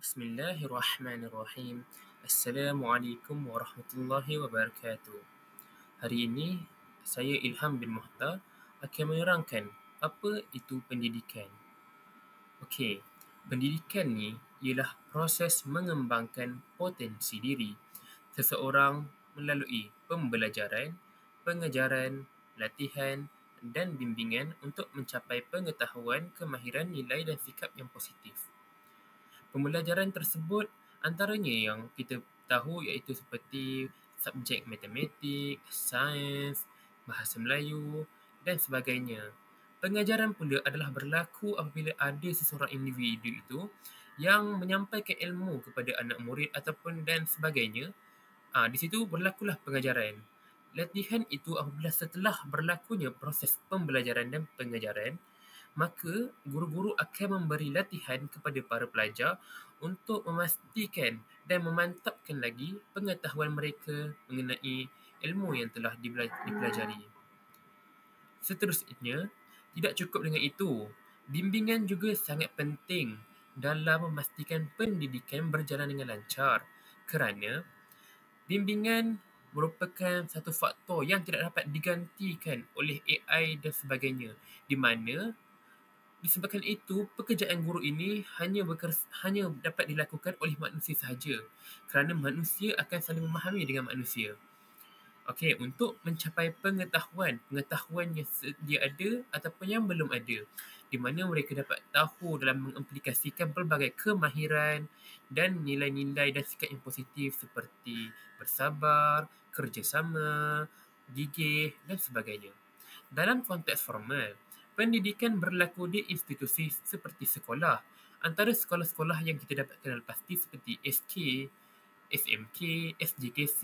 Bismillahirrahmanirrahim. Assalamualaikum warahmatullahi wabarakatuh. Hari ini, saya Ilham bin Muhtar akan menerangkan apa itu pendidikan. Okey, pendidikan ni ialah proses mengembangkan potensi diri seseorang melalui pembelajaran, pengajaran, latihan dan bimbingan untuk mencapai pengetahuan, kemahiran, nilai dan sikap yang positif. Pembelajaran tersebut antaranya yang kita tahu iaitu seperti subjek matematik, sains, bahasa Melayu dan sebagainya. Pengajaran pula adalah berlaku apabila ada seseorang individu itu yang menyampaikan ilmu kepada anak murid ataupun dan sebagainya. Di situ berlakulah pengajaran. Latihan itu apabila setelah berlakunya proses pembelajaran dan pengajaran, maka guru-guru akan memberi latihan kepada para pelajar untuk memastikan dan memantapkan lagi pengetahuan mereka mengenai ilmu yang telah dipelajari. Seterusnya, tidak cukup dengan itu, bimbingan juga sangat penting dalam memastikan pendidikan berjalan dengan lancar kerana bimbingan merupakan satu faktor yang tidak dapat digantikan oleh AI dan sebagainya, di mana disebabkan itu, pekerjaan guru ini hanya dapat dilakukan oleh manusia sahaja kerana manusia akan saling memahami dengan manusia. Okey, untuk mencapai pengetahuan yang sedia ada ataupun yang belum ada, di mana mereka dapat tahu dalam mengaplikasikan pelbagai kemahiran dan nilai-nilai dan sikap yang positif seperti bersabar, kerjasama, gigih dan sebagainya. Dalam konteks formal, pendidikan berlaku di institusi seperti sekolah. Antara sekolah-sekolah yang kita dapat kenal pasti seperti SK, SMK, SJKC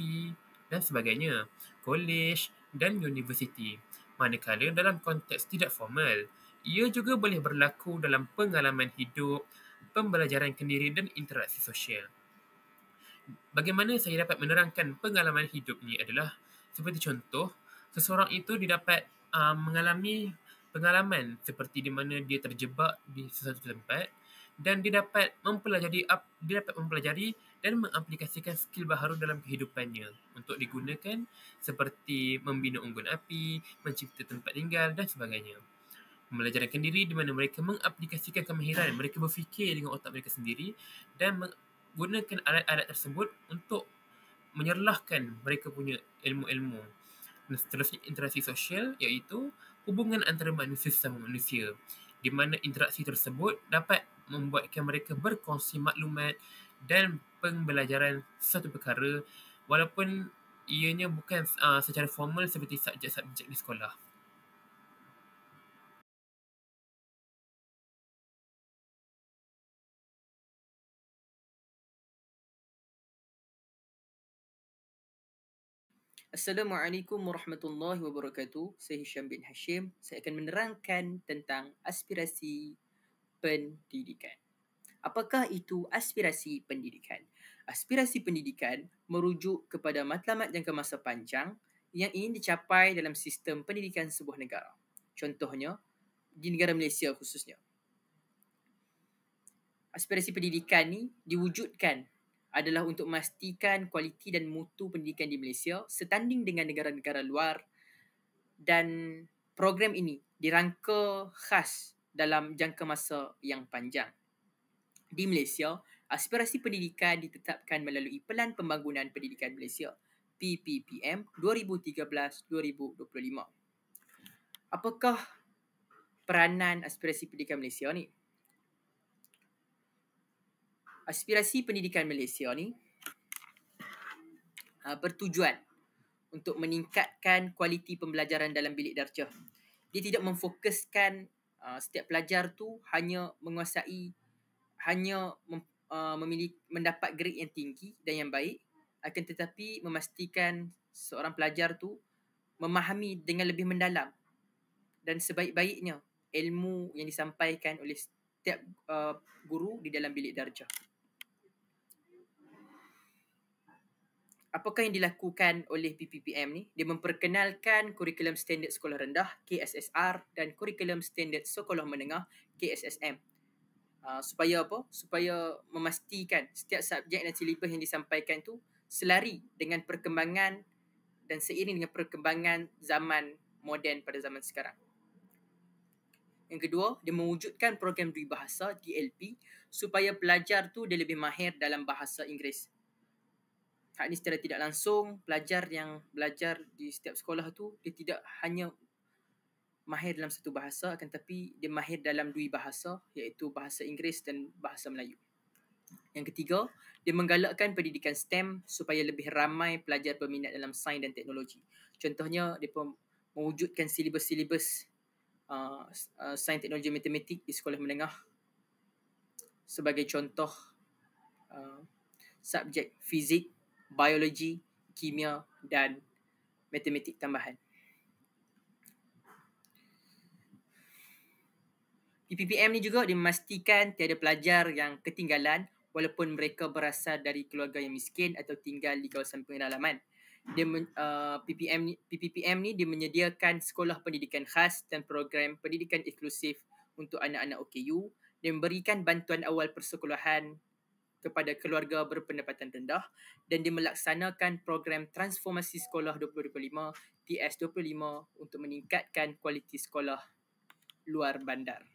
dan sebagainya, kolej dan universiti. Manakala dalam konteks tidak formal, ia juga boleh berlaku dalam pengalaman hidup, pembelajaran kendiri dan interaksi sosial. Bagaimana saya dapat menerangkan pengalaman hidup ni adalah seperti contoh, seseorang itu didapat mengalami pengalaman seperti di mana dia terjebak di sesuatu tempat dan dia dapat mempelajari dan mengaplikasikan skill baharu dalam kehidupannya untuk digunakan seperti membina unggun api, mencipta tempat tinggal dan sebagainya. Pembelajaran kendiri di mana mereka mengaplikasikan kemahiran, mereka berfikir dengan otak mereka sendiri dan menggunakan alat-alat tersebut untuk menyerlahkan mereka punya ilmu-ilmu. Dan seterusnya interaksi sosial iaitu hubungan antara manusia sesama manusia, di mana interaksi tersebut dapat membuatkan mereka berkongsi maklumat dan pembelajaran sesuatu perkara walaupun ianya bukan secara formal seperti subjek-subjek di sekolah. Assalamualaikum warahmatullahi wabarakatuh. Saya Hisham bin Hashim. Saya akan menerangkan tentang aspirasi pendidikan. Apakah itu aspirasi pendidikan? Aspirasi pendidikan merujuk kepada matlamat jangka masa panjang yang ingin dicapai dalam sistem pendidikan sebuah negara. Contohnya, di negara Malaysia khususnya. Aspirasi pendidikan ni diwujudkan adalah untuk memastikan kualiti dan mutu pendidikan di Malaysia setanding dengan negara-negara luar, dan program ini dirangka khas dalam jangka masa yang panjang. Di Malaysia, aspirasi pendidikan ditetapkan melalui Pelan Pembangunan Pendidikan Malaysia PPPM 2013-2025. Apakah peranan aspirasi pendidikan Malaysia ni? Aspirasi pendidikan Malaysia ni bertujuan untuk meningkatkan kualiti pembelajaran dalam bilik darjah. Dia tidak memfokuskan setiap pelajar tu hanya mendapat grade yang tinggi dan yang baik, akan tetapi memastikan seorang pelajar tu memahami dengan lebih mendalam dan sebaik-baiknya ilmu yang disampaikan oleh setiap guru di dalam bilik darjah. Apakah yang dilakukan oleh PPPM ni? Dia memperkenalkan kurikulum standard sekolah rendah KSSR dan kurikulum standard sekolah menengah KSSM. supaya apa? Supaya memastikan setiap subjek dan silibus yang disampaikan tu selari dengan perkembangan dan seiring dengan perkembangan zaman moden pada zaman sekarang. Yang kedua, dia mewujudkan program dui bahasa DLP supaya pelajar tu dia lebih mahir dalam bahasa Inggeris. Hal ini secara tidak langsung, pelajar yang belajar di setiap sekolah tu dia tidak hanya mahir dalam satu bahasa, akan tetapi dia mahir dalam dui bahasa, iaitu bahasa Inggeris dan bahasa Melayu. Yang ketiga, dia menggalakkan pendidikan STEM supaya lebih ramai pelajar berminat dalam sains dan teknologi. Contohnya, dia mewujudkan silibus-silibus sains, teknologi, matematik di sekolah menengah. Sebagai contoh, subjek fizik, biologi, kimia dan matematik tambahan. PPPM ni juga dia memastikan tiada pelajar yang ketinggalan walaupun mereka berasal dari keluarga yang miskin atau tinggal di kawasan pengalaman. PPPM ni dia menyediakan sekolah pendidikan khas dan program pendidikan eksklusif untuk anak-anak OKU. Dia memberikan bantuan awal persekolahan kepada keluarga berpendapatan rendah dan dia melaksanakan program transformasi sekolah 2025 TS25 untuk meningkatkan kualiti sekolah luar bandar.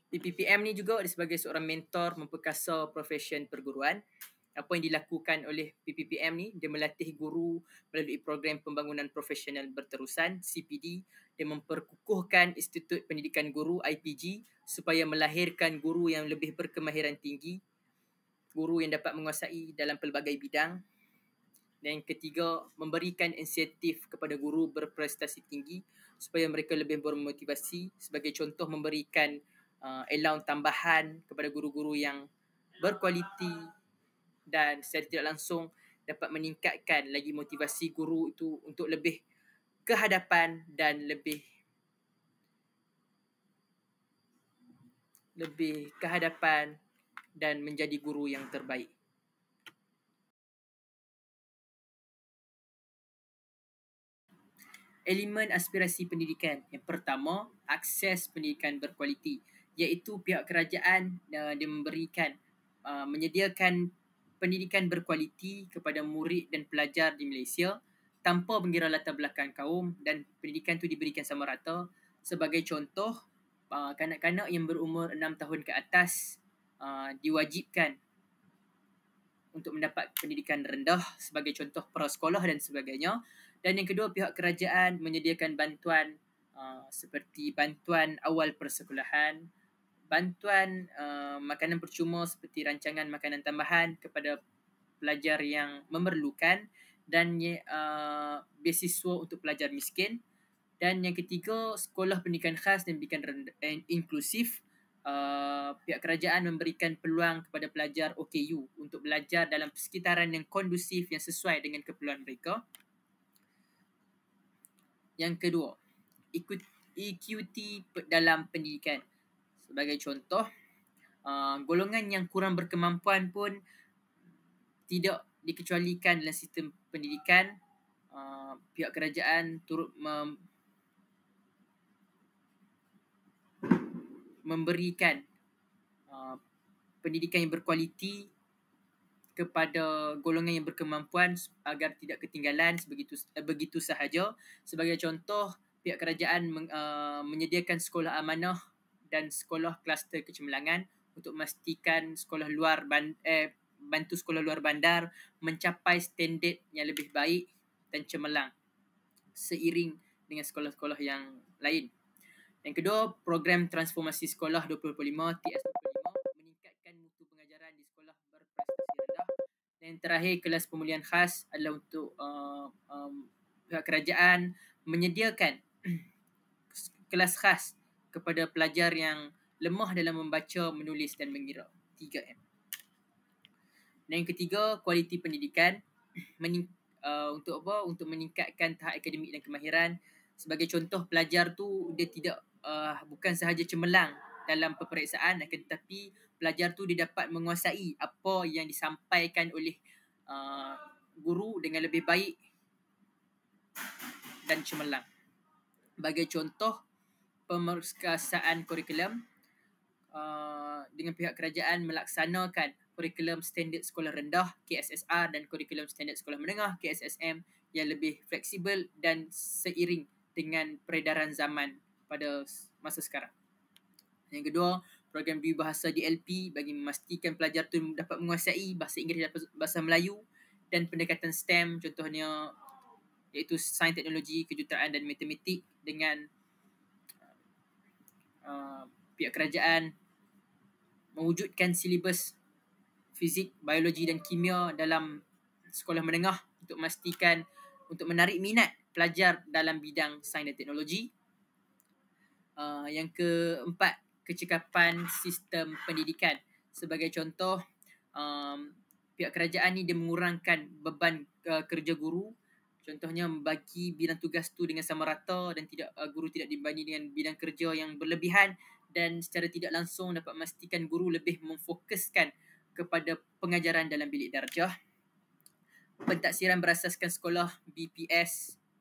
PPPM ni juga sebagai seorang mentor memperkasa profesyen perguruan. Apa yang dilakukan oleh PPPM ni, dia melatih guru melalui program pembangunan profesional berterusan CPD. Dia memperkukuhkan Institut Pendidikan Guru IPG supaya melahirkan guru yang lebih berkemahiran tinggi, guru yang dapat menguasai dalam pelbagai bidang. Dan yang ketiga, memberikan insentif kepada guru berprestasi tinggi supaya mereka lebih bermotivasi. Sebagai contoh, memberikan allowance tambahan kepada guru-guru yang berkualiti dan secara tidak langsung dapat meningkatkan lagi motivasi guru itu untuk lebih ke hadapan dan lebih ke hadapan dan menjadi guru yang terbaik. Elemen aspirasi pendidikan. Yang pertama, akses pendidikan berkualiti, iaitu pihak kerajaan dia memberikan menyediakan pendidikan berkualiti kepada murid dan pelajar di Malaysia tanpa mengira latar belakang kaum, dan pendidikan itu diberikan sama rata. Sebagai contoh, kanak-kanak yang berumur 6 tahun ke atas diwajibkan untuk mendapat pendidikan rendah, sebagai contoh prasekolah dan sebagainya. Dan yang kedua, pihak kerajaan menyediakan bantuan seperti bantuan awal persekolahan, bantuan makanan percuma seperti rancangan makanan tambahan kepada pelajar yang memerlukan, dan beasiswa untuk pelajar miskin. Dan yang ketiga, sekolah pendidikan khas dan pendidikan inklusif. Pihak kerajaan memberikan peluang kepada pelajar OKU untuk belajar dalam persekitaran yang kondusif yang sesuai dengan keperluan mereka. Yang kedua, equity dalam pendidikan. Sebagai contoh, golongan yang kurang berkemampuan pun tidak dikecualikan dalam sistem pendidikan. Pihak kerajaan turut memberikan pendidikan yang berkualiti kepada golongan yang berkemampuan agar tidak ketinggalan begitu sahaja. Sebagai contoh, pihak kerajaan menyediakan sekolah amanah dan sekolah kluster kecemerlangan untuk memastikan sekolah luar bantu sekolah luar bandar mencapai standard yang lebih baik dan cemerlang seiring dengan sekolah-sekolah yang lain. Yang kedua, program transformasi sekolah 2025 TS25 meningkatkan mutu pengajaran di sekolah berprestasi rendah. Dan yang terakhir, kelas pemulihan khas adalah untuk pihak kerajaan menyediakan kelas khas kepada pelajar yang lemah dalam membaca, menulis dan mengira. 3M. Dan yang ketiga, kualiti pendidikan untuk apa? Untuk meningkatkan tahap akademik dan kemahiran. Sebagai contoh, pelajar tu dia tidak bukan sahaja cemerlang dalam peperiksaan, akan tetapi pelajar tu dia dapat menguasai apa yang disampaikan oleh guru dengan lebih baik dan cemerlang. Sebagai contoh, pemerkasaan kurikulum, dengan pihak kerajaan melaksanakan kurikulum standard sekolah rendah KSSR dan kurikulum standard sekolah menengah KSSM yang lebih fleksibel dan seiring dengan peredaran zaman pada masa sekarang. Yang kedua, program Dwi-Bahasa DLP bagi memastikan pelajar tu dapat menguasai bahasa Inggeris dan bahasa Melayu dan pendekatan STEM, contohnya iaitu sains, teknologi, kejuruteraan dan matematik, dengan pihak kerajaan mewujudkan silibus fizik, biologi dan kimia dalam sekolah menengah untuk memastikan untuk menarik minat pelajar dalam bidang sains dan teknologi. Yang keempat, kecekapan sistem pendidikan. Sebagai contoh, pihak kerajaan ni dia mengurangkan beban kerja guru. Contohnya membagi bidang tugas tu dengan sama rata dan tidak guru tidak dibanding dengan bidang kerja yang berlebihan, dan secara tidak langsung dapat memastikan guru lebih memfokuskan kepada pengajaran dalam bilik darjah. Pentaksiran berasaskan sekolah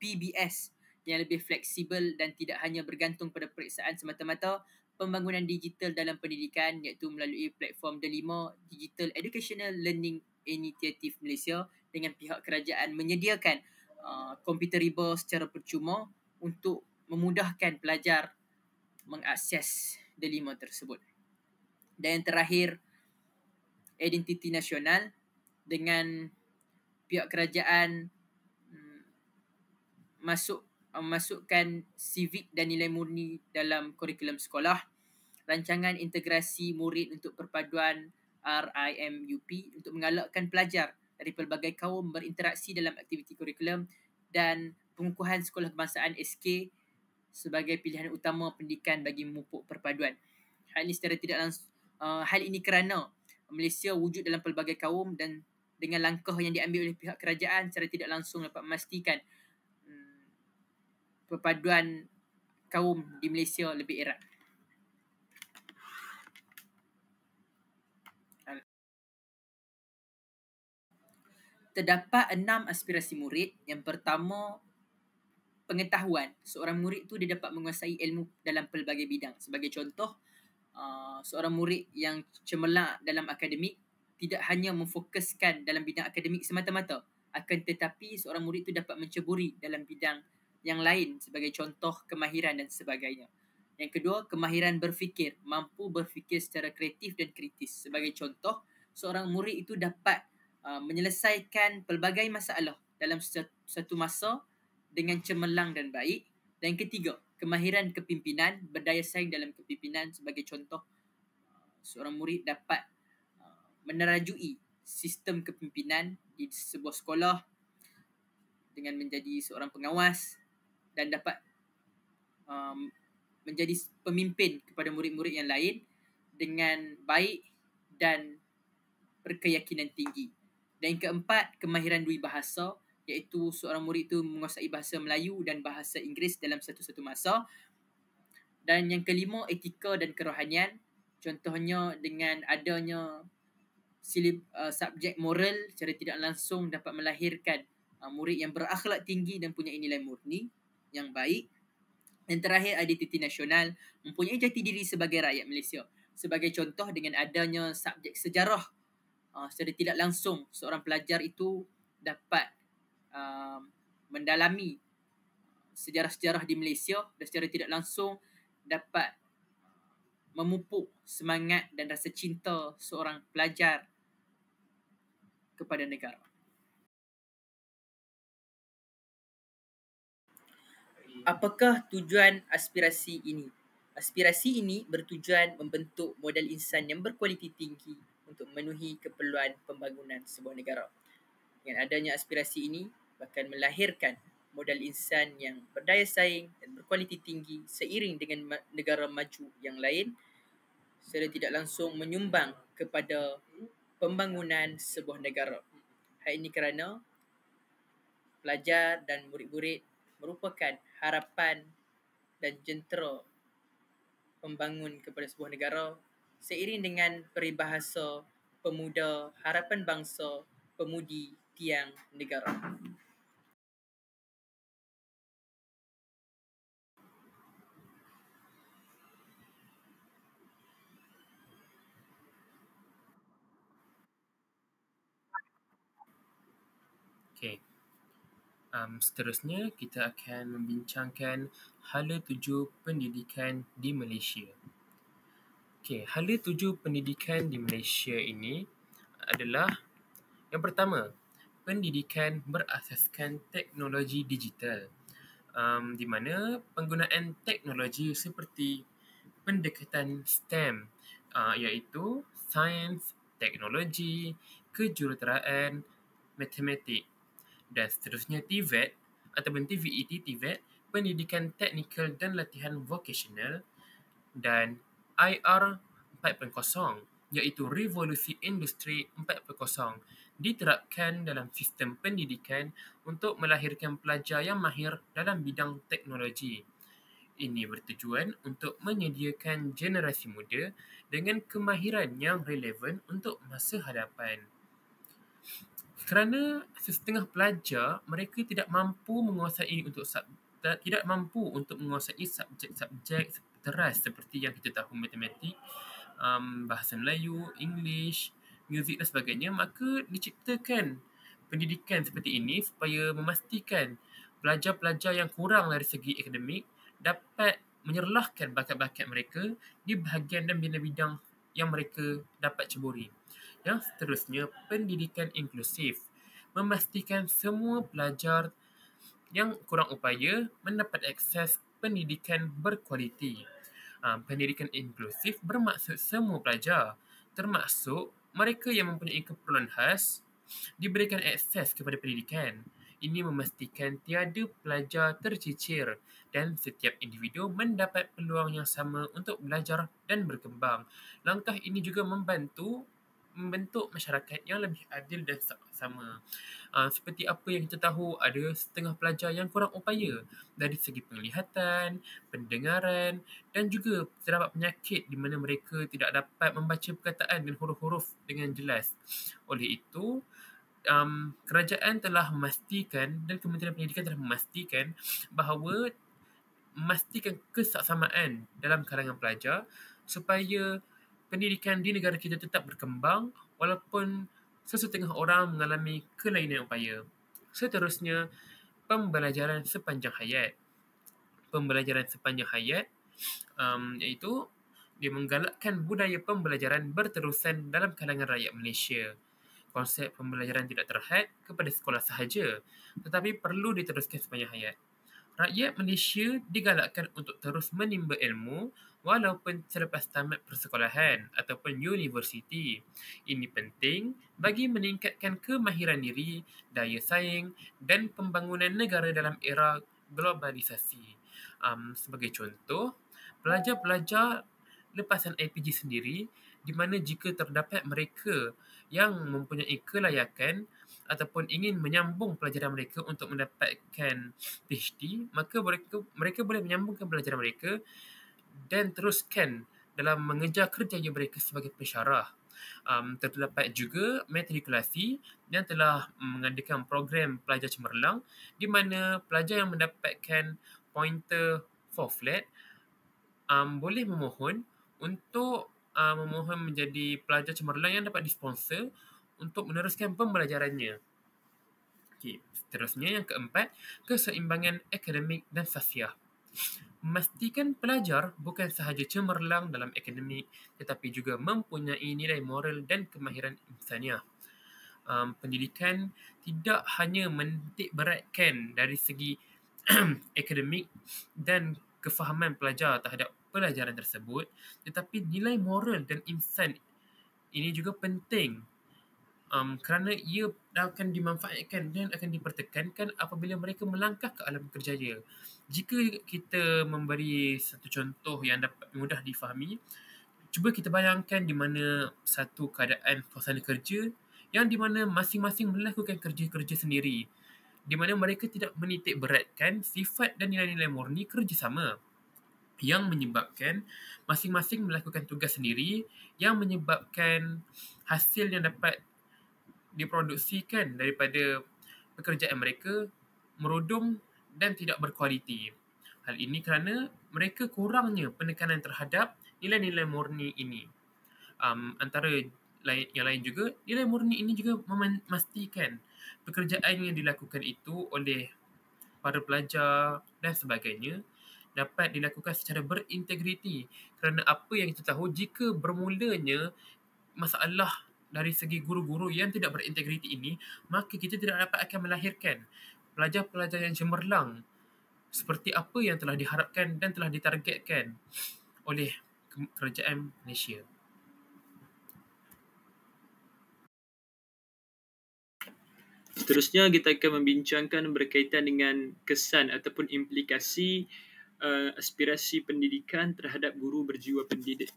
PBS yang lebih fleksibel dan tidak hanya bergantung pada periksaan semata-mata. Pembangunan digital dalam pendidikan iaitu melalui platform D5 Digital Educational Learning Initiative Malaysia dengan pihak kerajaan menyediakan komputer riba secara percuma untuk memudahkan pelajar mengakses D5 tersebut. Dan yang terakhir, identiti nasional dengan pihak kerajaan masukkan civic dan nilai murni dalam kurikulum sekolah, rancangan integrasi murid untuk perpaduan RIMUP untuk mengalakkan pelajar dari pelbagai kaum berinteraksi dalam aktiviti kurikulum, dan pengukuhan sekolah kebangsaan SK sebagai pilihan utama pendidikan bagi memupuk perpaduan. Hal ini kerana Malaysia wujud dalam pelbagai kaum, dan dengan langkah yang diambil oleh pihak kerajaan secara tidak langsung dapat memastikan perpaduan kaum di Malaysia lebih erat. Terdapat 6 aspirasi murid. Yang pertama, pengetahuan. Seorang murid tu dia dapat menguasai ilmu dalam pelbagai bidang. Sebagai contoh, seorang murid yang cemerlang dalam akademik tidak hanya memfokuskan dalam bidang akademik semata-mata, akan tetapi seorang murid tu dapat menceburi dalam bidang yang lain, sebagai contoh kemahiran dan sebagainya. Yang kedua, kemahiran berfikir, mampu berfikir secara kreatif dan kritis. Sebagai contoh, seorang murid itu dapat menyelesaikan pelbagai masalah dalam satu masa dengan cemerlang dan baik. Dan yang ketiga, kemahiran kepimpinan, berdaya saing dalam kepimpinan. Sebagai contoh, seorang murid dapat menerajui sistem kepimpinan di sebuah sekolah dengan menjadi seorang pengawas dan dapat menjadi pemimpin kepada murid-murid yang lain dengan baik dan berkeyakinan tinggi. Dan yang keempat, kemahiran dui bahasa, iaitu seorang murid itu menguasai bahasa Melayu dan bahasa Inggeris dalam satu-satu masa. Dan yang kelima, etika dan kerohanian. Contohnya dengan adanya subjek moral secara tidak langsung dapat melahirkan murid yang berakhlak tinggi dan punya nilai murni yang baik. Yang terakhir, identiti nasional, mempunyai jati diri sebagai rakyat Malaysia. Sebagai contoh, dengan adanya subjek sejarah, secara tidak langsung seorang pelajar itu dapat mendalami sejarah-sejarah di Malaysia dan secara tidak langsung dapat memupuk semangat dan rasa cinta seorang pelajar kepada negara. Apakah tujuan aspirasi ini? Aspirasi ini bertujuan membentuk modal insan yang berkualiti tinggi untuk memenuhi keperluan pembangunan sebuah negara. Dengan adanya aspirasi ini akan melahirkan modal insan yang berdaya saing dan berkualiti tinggi seiring dengan negara maju yang lain, secara tidak langsung menyumbang kepada pembangunan sebuah negara. Hal ini kerana pelajar dan murid-murid merupakan harapan dan jentera pembangun kepada sebuah negara, seiring dengan peribahasa pemuda harapan bangsa, pemudi tiang negara. Seterusnya, kita akan membincangkan hala tuju pendidikan di Malaysia. Okey, hala tuju pendidikan di Malaysia ini adalah yang pertama, pendidikan berasaskan teknologi digital. Di mana penggunaan teknologi seperti pendekatan STEM iaitu sains, teknologi, kejuruteraan, matematik dan seterusnya TVET ataupun TVET, TVET, pendidikan teknikal dan latihan vocational dan IR 4.0 iaitu Revolusi Industri 4.0 diterapkan dalam sistem pendidikan untuk melahirkan pelajar yang mahir dalam bidang teknologi. Ini bertujuan untuk menyediakan generasi muda dengan kemahiran yang relevan untuk masa hadapan. Kerana setengah pelajar mereka tidak mampu menguasai subjek-subjek teras seperti yang kita tahu matematik, bahasa Melayu, English, muzik dan sebagainya, maka diciptakan pendidikan seperti ini supaya memastikan pelajar-pelajar yang kurang dari segi akademik dapat menyerlahkan bakat-bakat mereka di bahagian dan bidang-bidang yang mereka dapat ceburi. Yang seterusnya, pendidikan inklusif memastikan semua pelajar yang kurang upaya mendapat akses pendidikan berkualiti. Pendidikan inklusif bermaksud semua pelajar, termasuk mereka yang mempunyai keperluan khas, diberikan akses kepada pendidikan. Ini memastikan tiada pelajar tercicir dan setiap individu mendapat peluang yang sama untuk belajar dan berkembang. Langkah ini juga membentuk masyarakat yang lebih adil dan sama. Seperti apa yang kita tahu, ada setengah pelajar yang kurang upaya dari segi penglihatan, pendengaran dan juga terdapat penyakit di mana mereka tidak dapat membaca perkataan dan huruf-huruf dengan jelas. Oleh itu, kerajaan telah memastikan dan Kementerian Pendidikan telah memastikan bahawa memastikan kesaksamaan dalam kalangan pelajar supaya pendidikan di negara kita tetap berkembang walaupun sesetengah orang mengalami kelainan upaya. Seterusnya, pembelajaran sepanjang hayat. Pembelajaran sepanjang hayat iaitu dia menggalakkan budaya pembelajaran berterusan dalam kalangan rakyat Malaysia. Konsep pembelajaran tidak terhad kepada sekolah sahaja tetapi perlu diteruskan sepanjang hayat. Rakyat Malaysia digalakkan untuk terus menimba ilmu walaupun selepas tamat persekolahan ataupun universiti. Ini penting bagi meningkatkan kemahiran diri, daya saing dan pembangunan negara dalam era globalisasi. Sebagai contoh, pelajar-pelajar lepasan IPG sendiri di mana jika terdapat mereka yang mempunyai kelayakan ataupun ingin menyambung pelajaran mereka untuk mendapatkan PhD, maka mereka boleh menyambungkan pelajaran mereka dan teruskan dalam mengejar kerjaya mereka sebagai pensyarah. Terdapat juga matrikulasi yang telah mengadakan program pelajar cemerlang di mana pelajar yang mendapatkan pointer 4 flat boleh memohon untuk memohon menjadi pelajar cemerlang yang dapat disponsor untuk meneruskan pembelajarannya. Okey, seterusnya yang keempat, keseimbangan akademik dan sosial. Memastikan pelajar bukan sahaja cemerlang dalam akademik tetapi juga mempunyai nilai moral dan kemahiran insaniah. Pendidikan tidak hanya menitik beratkan dari segi akademik dan kefahaman pelajar terhadap pelajaran tersebut, tetapi nilai moral dan insan ini juga penting kerana ia akan dimanfaatkan dan akan dipertekankan apabila mereka melangkah ke alam kerjaya. Jika kita memberi satu contoh yang dapat mudah difahami, cuba kita bayangkan di mana satu keadaan suasana kerja yang di mana masing-masing melakukan kerja-kerja sendiri, di mana mereka tidak menitik beratkan sifat dan nilai-nilai murni kerjasama yang menyebabkan masing-masing melakukan tugas sendiri yang menyebabkan hasil yang dapat diproduksikan daripada pekerjaan mereka merudum dan tidak berkualiti. Hal ini kerana mereka kurangnya penekanan terhadap nilai-nilai murni ini. Antara yang lain juga, nilai murni ini juga memastikan pekerjaan yang dilakukan itu oleh para pelajar dan sebagainya dapat dilakukan secara berintegriti, kerana apa yang kita tahu, jika bermulanya masalah dari segi guru-guru yang tidak berintegriti ini, maka kita tidak dapat akan melahirkan pelajar-pelajar yang cemerlang seperti apa yang telah diharapkan dan telah ditargetkan oleh kerajaan Malaysia. Seterusnya kita akan membincangkan berkaitan dengan kesan ataupun implikasi aspirasi pendidikan terhadap guru berjiwa pendidik.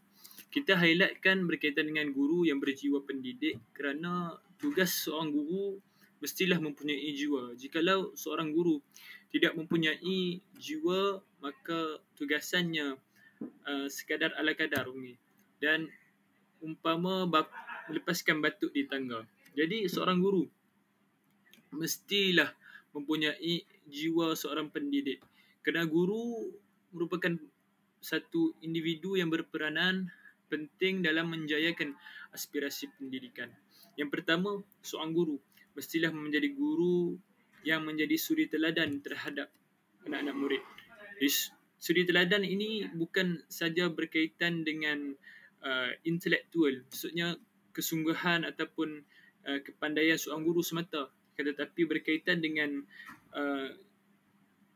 Kita highlightkan berkaitan dengan guru yang berjiwa pendidik kerana tugas seorang guru mestilah mempunyai jiwa. Jikalau seorang guru tidak mempunyai jiwa, maka tugasannya sekadar ala kadar dan umpama melepaskan batuk di tangga. Jadi seorang guru mestilah mempunyai jiwa seorang pendidik. Kerana guru merupakan satu individu yang berperanan penting dalam menjayakan aspirasi pendidikan. Yang pertama, seorang guru mestilah menjadi guru yang menjadi suri teladan terhadap anak-anak murid. Suri teladan ini bukan saja berkaitan dengan intelektual, maksudnya kesungguhan ataupun kepandaian seorang guru semata, tetapi berkaitan dengan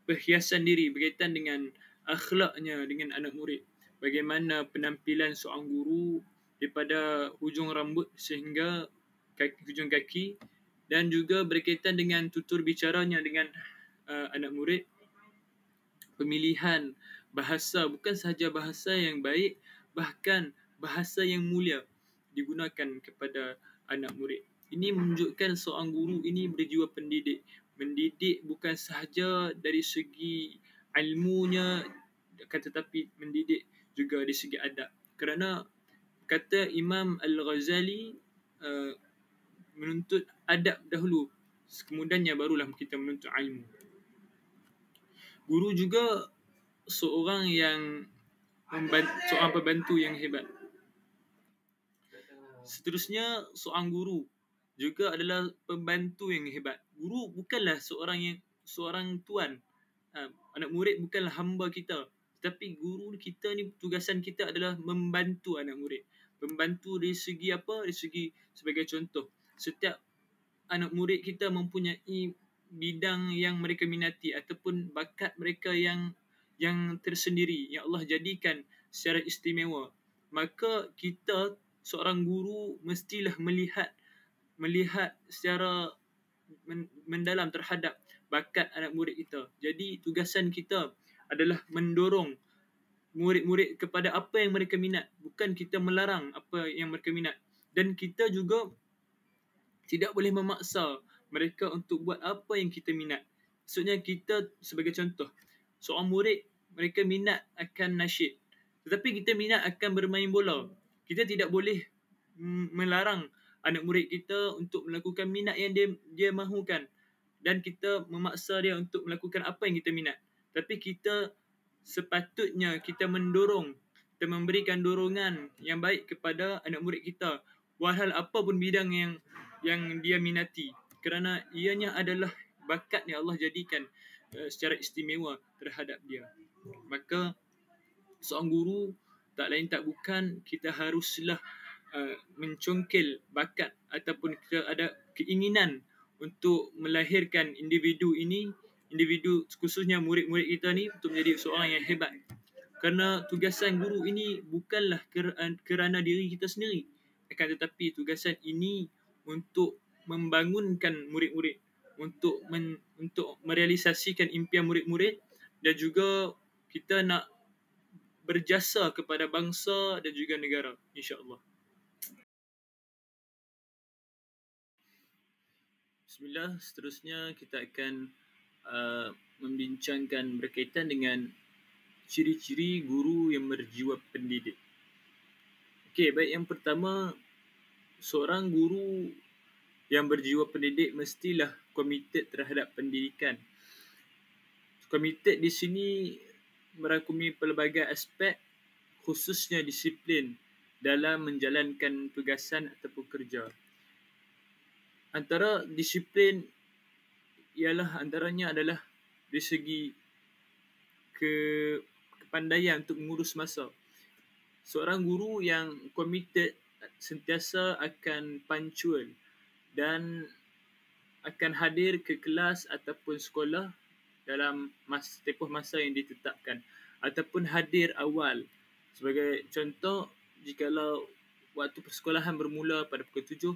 perhiasan diri, berkaitan dengan akhlaknya dengan anak murid. Bagaimana penampilan seorang guru daripada hujung rambut sehingga hujung kaki, dan juga berkaitan dengan tutur bicaranya dengan anak murid. Pemilihan bahasa, bukan sahaja bahasa yang baik, bahkan bahasa yang mulia digunakan kepada anak murid. Ini menunjukkan seorang guru ini berjiwa pendidik. Mendidik bukan sahaja dari segi ilmunya, akan tetapi mendidik juga dari segi adab. Kerana kata Imam Al-Ghazali, menuntut adab dahulu, kemudiannya barulah kita menuntut ilmu. Guru juga seorang yang seorang pembantu yang hebat. Seterusnya, seorang guru juga adalah pembantu yang hebat. Guru bukanlah seorang tuan. Anak murid bukanlah hamba kita. Tetapi guru kita ni, tugasan kita adalah membantu anak murid. Membantu dari segi apa? Dari segi, sebagai contoh, setiap anak murid kita mempunyai bidang yang mereka minati ataupun bakat mereka yang tersendiri, yang Allah jadikan secara istimewa. Maka kita, seorang guru, mestilah melihat secara mendalam terhadap bakat anak murid kita. Jadi tugasan kita adalah mendorong murid-murid kepada apa yang mereka minat, bukan kita melarang apa yang mereka minat. Dan kita juga tidak boleh memaksa mereka untuk buat apa yang kita minat. Maksudnya kita, sebagai contoh, seorang murid mereka minat akan nasyid, tetapi kita minat akan bermain bola. Kita tidak boleh melarang anak murid kita untuk melakukan minat yang dia mahukan, dan kita memaksa dia untuk melakukan apa yang kita minat. Tapi kita sepatutnya kita mendorong, kita memberikan dorongan yang baik kepada anak murid kita, walhal apapun bidang yang dia minati, kerana ianya adalah bakat yang Allah jadikan secara istimewa terhadap dia. Maka seorang guru tak lain tak bukan, kita haruslah mencongkel bakat ataupun kita ada keinginan untuk melahirkan individu khususnya murid-murid kita ni untuk menjadi seorang yang hebat. Kerana tugasan guru ini bukanlah kerana diri kita sendiri, akan tetapi tugasan ini untuk membangunkan murid-murid, untuk merealisasikan impian murid-murid, dan juga kita nak berjasa kepada bangsa dan juga negara, insya-Allah. Bismillah, seterusnya kita akan membincangkan berkaitan dengan ciri-ciri guru yang berjiwa pendidik. Okey, baik, yang pertama, seorang guru yang berjiwa pendidik mestilah komited terhadap pendidikan. Komited di sini merangkumi pelbagai aspek, khususnya disiplin dalam menjalankan tugasan ataupun kerja. Antara disiplin antaranya adalah dari segi kepandaian untuk mengurus masa. Seorang guru yang committed sentiasa akan punctual dan akan hadir ke kelas ataupun sekolah dalam tempoh masa yang ditetapkan ataupun hadir awal. Sebagai contoh, jikalau waktu persekolahan bermula pada pukul 7,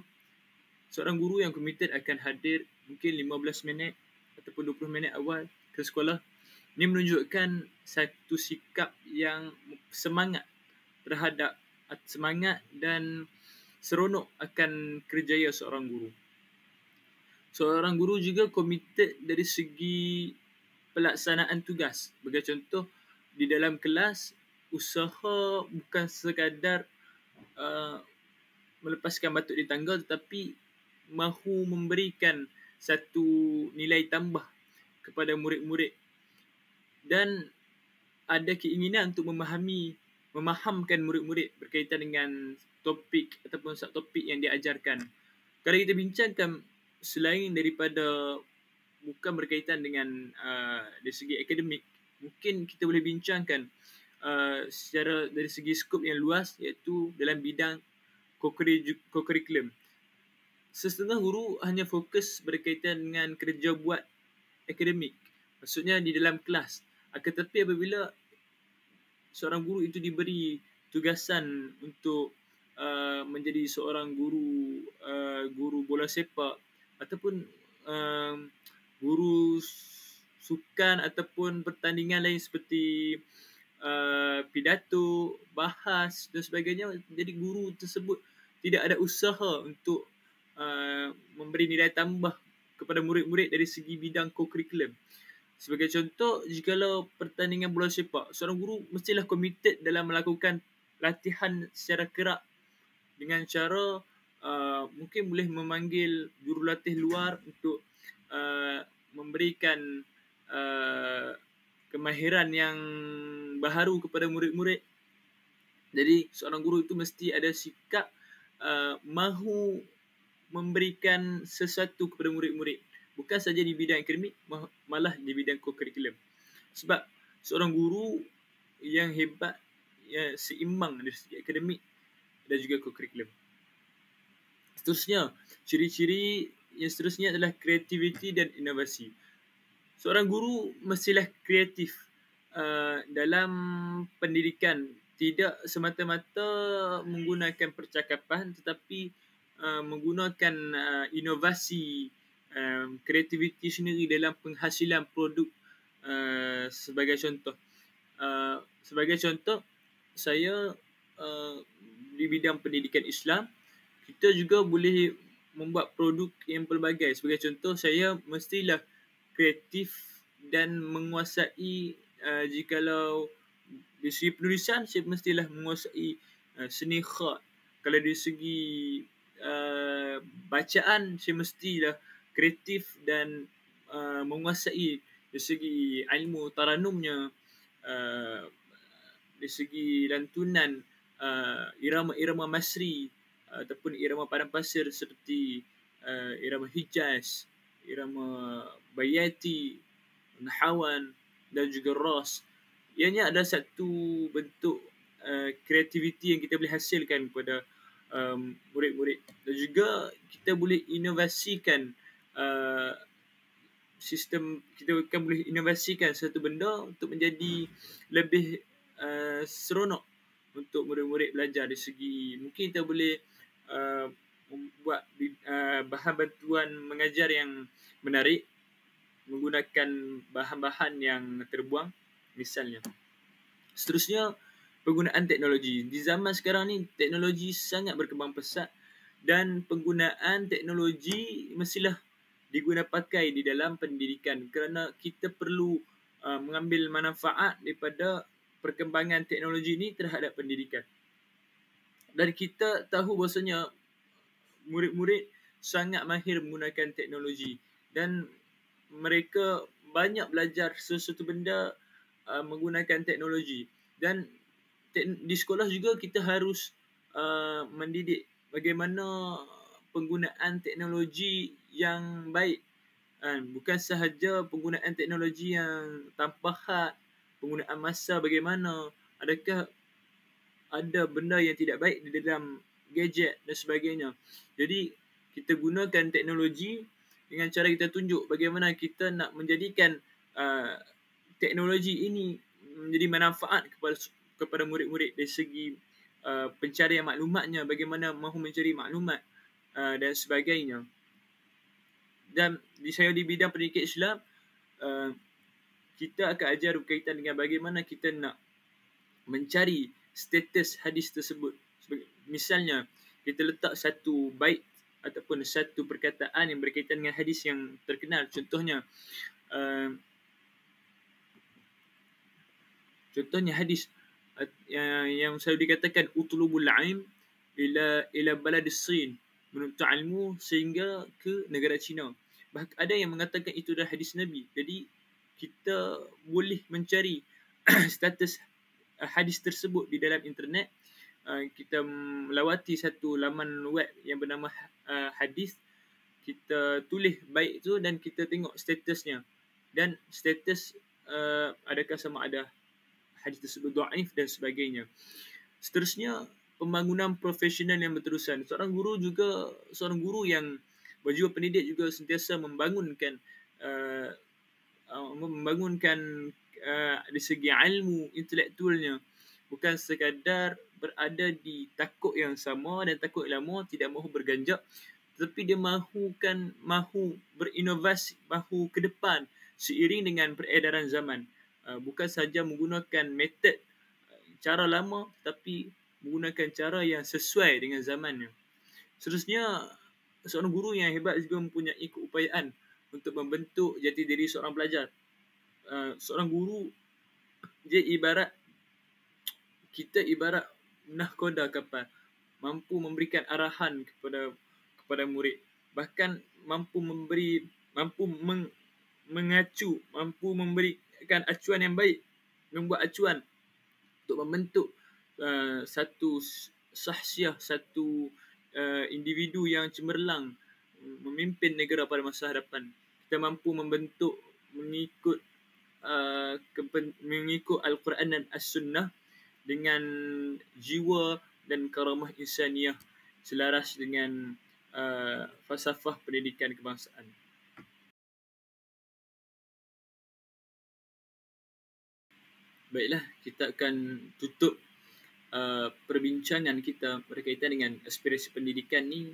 seorang guru yang committed akan hadir mungkin 15 minit ataupun 20 minit awal ke sekolah. Ini menunjukkan satu sikap yang semangat dan seronok akan kerjaya seorang guru. Seorang guru juga committed dari segi pelaksanaan tugas. Sebagai contoh, di dalam kelas, usaha bukan sekadar melepaskan batuk di tangga, tetapi mahu memberikan satu nilai tambah kepada murid-murid dan ada keinginan untuk memahamkan murid-murid berkaitan dengan topik ataupun subtopik yang diajarkan. Kalau kita bincangkan selain daripada bukan berkaitan dengan dari segi akademik, mungkin kita boleh bincangkan secara dari segi skop yang luas, iaitu dalam bidang co-curriculum. Setengah guru hanya fokus berkaitan dengan kerja buat akademik, maksudnya di dalam kelas. Akan tetapi apabila seorang guru itu diberi tugasan untuk menjadi seorang guru bola sepak ataupun guru sukan ataupun pertandingan lain seperti pidato, bahas dan sebagainya, jadi guru tersebut tidak ada usaha untuk memberi nilai tambah kepada murid-murid dari segi bidang co-curriculum. Sebagai contoh, jikalau pertandingan bola sepak, seorang guru mestilah committed dalam melakukan latihan secara kerap dengan cara mungkin boleh memanggil jurulatih luar untuk memberikan kemahiran yang baharu kepada murid-murid. Jadi seorang guru itu mesti ada sikap mahu memberikan sesuatu kepada murid-murid, bukan saja di bidang akademik, malah di bidang co-curriculum. Sebab seorang guru yang hebat, yang seimbang dari segi akademik dan juga co-curriculum. Seterusnya, ciri-ciri yang seterusnya adalah kreativiti dan inovasi. Seorang guru mestilah kreatif dalam pendidikan, tidak semata-mata menggunakan percakapan, tetapi menggunakan inovasi, kreativiti sendiri dalam penghasilan produk. Sebagai contoh, saya di bidang pendidikan Islam, kita juga boleh membuat produk yang pelbagai. Sebagai contoh, saya mestilah kreatif dan menguasai jikalau dari segi penulisan, saya mestilah menguasai seni khat. Kalau dari segi bacaan, saya mestilah kreatif dan menguasai dari segi ilmu taranumnya, dari segi lantunan, irama-irama Masri ataupun irama padang pasir seperti irama Hijaz, irama Bayati, Nahawan dan juga Ras. Ianya ada satu bentuk kreativiti yang kita boleh hasilkan kepada murid-murid, dan juga kita boleh inovasikan sistem. Kita akan boleh inovasikan satu benda untuk menjadi lebih seronok untuk murid-murid belajar. Dari segi mungkin kita boleh membuat bahan bantuan mengajar yang menarik menggunakan bahan-bahan yang terbuang misalnya. Seterusnya, penggunaan teknologi. Di zaman sekarang ni, teknologi sangat berkembang pesat dan penggunaan teknologi mestilah diguna pakai di dalam pendidikan, kerana kita perlu mengambil manfaat daripada perkembangan teknologi ini terhadap pendidikan. Dan kita tahu bahawasanya murid-murid sangat mahir menggunakan teknologi dan mereka banyak belajar sesuatu benda menggunakan teknologi. Dan di sekolah juga kita harus mendidik bagaimana penggunaan teknologi yang baik Bukan sahaja penggunaan teknologi yang tanpa had, penggunaan masa bagaimana, adakah ada benda yang tidak baik di dalam gadget dan sebagainya. Jadi kita gunakan teknologi dengan cara kita tunjuk bagaimana kita nak menjadikan teknologi ini menjadi manfaat kepada murid-murid dari segi pencarian maklumatnya, bagaimana mahu mencari maklumat dan sebagainya. Dan saya di bidang pendidikan Islam, kita akan ajar berkaitan dengan bagaimana kita nak mencari status hadis tersebut. Misalnya, kita letak satu bait ataupun satu perkataan yang berkaitan dengan hadis yang terkenal. Contohnya hadis yang selalu dikatakan utlubul ilm ila balad as-Sin, menuntut ilmu sehingga ke negara China. Bahkan ada yang mengatakan itu adalah hadis Nabi. Jadi kita boleh mencari status hadis tersebut di dalam internet. Kita melawati satu laman web yang bernama hadis, kita tulis baik tu dan kita tengok statusnya, dan status adakah sama ada hadis tersebut dhaif dan sebagainya. Seterusnya, pembangunan profesional yang berterusan. Seorang guru yang berjiwa pendidik juga sentiasa membangunkan dari segi ilmu intelektualnya, bukan sekadar berada di takuk yang sama dan takuk lama, tidak mahu berganjak, tetapi dia mahu berinovasi, mahu ke depan seiring dengan peredaran zaman. Bukan sahaja menggunakan metod cara lama, tapi menggunakan cara yang sesuai dengan zamannya. Seterusnya, seorang guru yang hebat juga mempunyai keupayaan untuk membentuk jati diri seorang pelajar. Seorang guru dia ibarat nahkoda kapal, mampu memberikan arahan kepada murid, bahkan mampu mengacu, mampu memberikan acuan yang baik, membuat acuan untuk membentuk satu sahsiah, satu individu yang cemerlang memimpin negara pada masa hadapan. Kita mampu membentuk mengikut Al-Quran dan As-Sunnah dengan jiwa dan karamah insaniah selaras dengan falsafah pendidikan kebangsaan. Baiklah, kita akan tutup perbincangan kita berkaitan dengan aspirasi pendidikan ni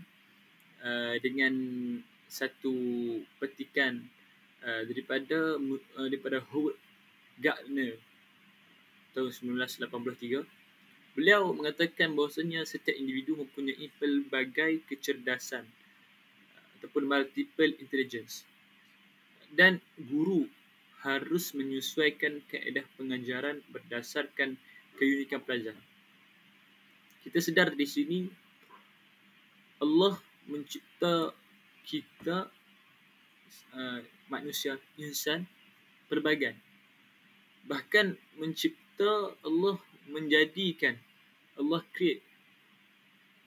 dengan satu petikan daripada Howard Gardner tahun 1983. Beliau mengatakan bahawasanya setiap individu mempunyai pelbagai kecerdasan ataupun multiple intelligence, dan guru harus menyesuaikan kaedah pengajaran berdasarkan keunikan pelajar. Kita sedar di sini Allah mencipta kita manusia, insan, pelbagai. Bahkan mencipta Allah, menjadikan Allah create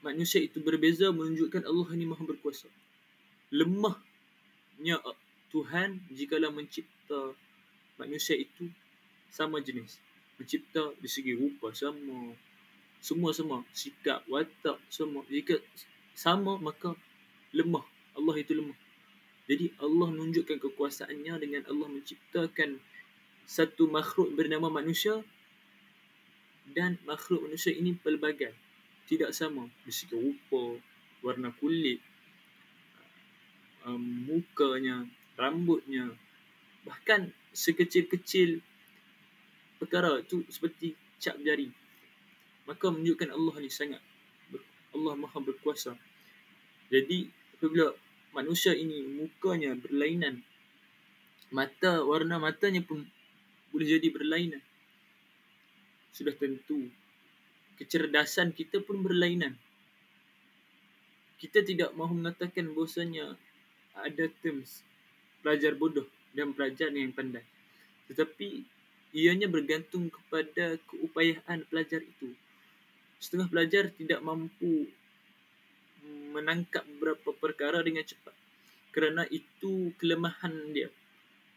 manusia itu berbeza, menunjukkan Allah ini maha berkuasa. Lemahnya Tuhan jikalau mencipta manusia itu sama jenis, mencipta di segi rupa sama, semua sama, sikap, watak semua. Jika sama, maka lemah, Allah itu lemah. Jadi Allah menunjukkan kekuasaannya dengan Allah menciptakan satu makhluk bernama manusia, dan makhluk manusia ini pelbagai, tidak sama dari segi rupa, warna kulit, mukanya, rambutnya, bahkan sekecil-kecil perkara itu seperti cap jari. Maka menunjukkan Allah ni Allah maha berkuasa. Jadi apabila manusia ini mukanya berlainan, warna matanya pun boleh jadi berlainan, sudah tentu kecerdasan kita pun berlainan. Kita tidak mahu mengatakan bahawasanya ada terms pelajar bodoh dan pelajar yang pandai, tetapi ianya bergantung kepada keupayaan pelajar itu. Setengah pelajar tidak mampu menangkap beberapa perkara dengan cepat. kerana itu kelemahan dia.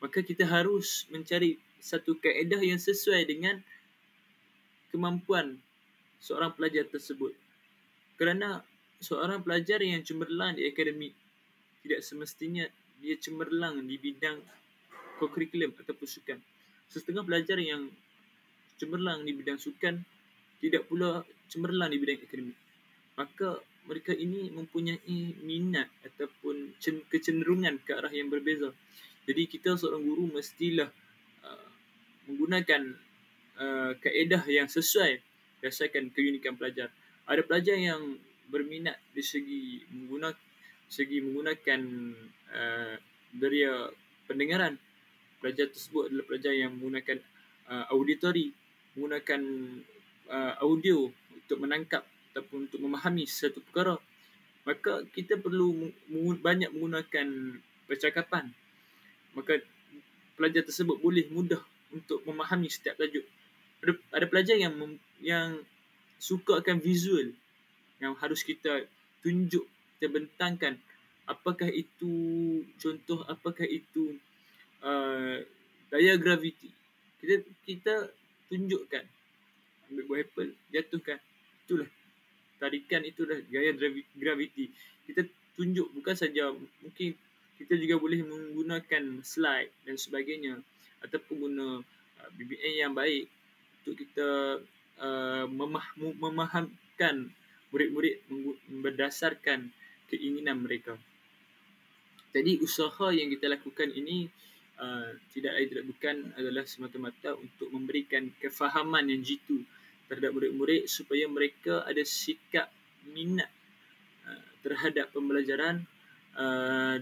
Maka kita harus mencari satu kaedah yang sesuai dengan kemampuan seorang pelajar tersebut. Kerana seorang pelajar yang cemerlang di akademik tidak semestinya dia cemerlang di bidang co-curriculum ataupun sukan. Setengah pelajar yang cemerlang di bidang sukan tidak pula cemerlang di bidang akademik. Maka mereka ini mempunyai minat ataupun kecenderungan ke arah yang berbeza. Jadi kita seorang guru mestilah menggunakan kaedah yang sesuai berdasarkan keunikan pelajar. Ada pelajar yang berminat di segi menggunakan deria pendengaran. Pelajar tersebut adalah pelajar yang menggunakan auditori, menggunakan audio untuk menangkap ataupun untuk memahami satu perkara. Maka kita perlu banyak menggunakan percakapan. Maka pelajar tersebut boleh mudah untuk memahami setiap tajuk. Ada pelajar yang suka akan visual, yang harus kita tunjuk, kita bentangkan apakah itu contoh, apakah itu daya graviti. Kita tunjukkan, ambil buah apple, jatuhkan, itulah tarikan, itulah gaya graviti. Kita tunjuk, bukan saja, mungkin kita juga boleh menggunakan slide dan sebagainya, ataupun guna BBA yang baik untuk kita memahamkan murid-murid berdasarkan keinginan mereka. Jadi usaha yang kita lakukan ini tidak bukan adalah semata-mata untuk memberikan kefahaman yang jitu terhadap murid-murid supaya mereka ada sikap minat terhadap pembelajaran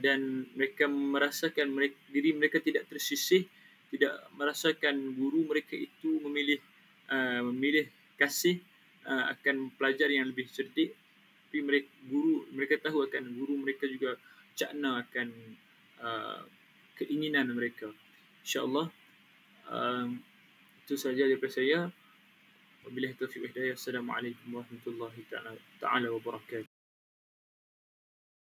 dan mereka merasakan diri mereka tidak tersisih, tidak merasakan guru mereka itu memilih kasih akan pelajar yang lebih cerdik, tapi mereka tahu akan guru mereka juga cakna akan keinginan mereka. InsyaAllah itu sahaja daripada saya. Wabillahi taufiq wal hidayah. Assalamualaikum warahmatullahi ta'ala wabarakatuh.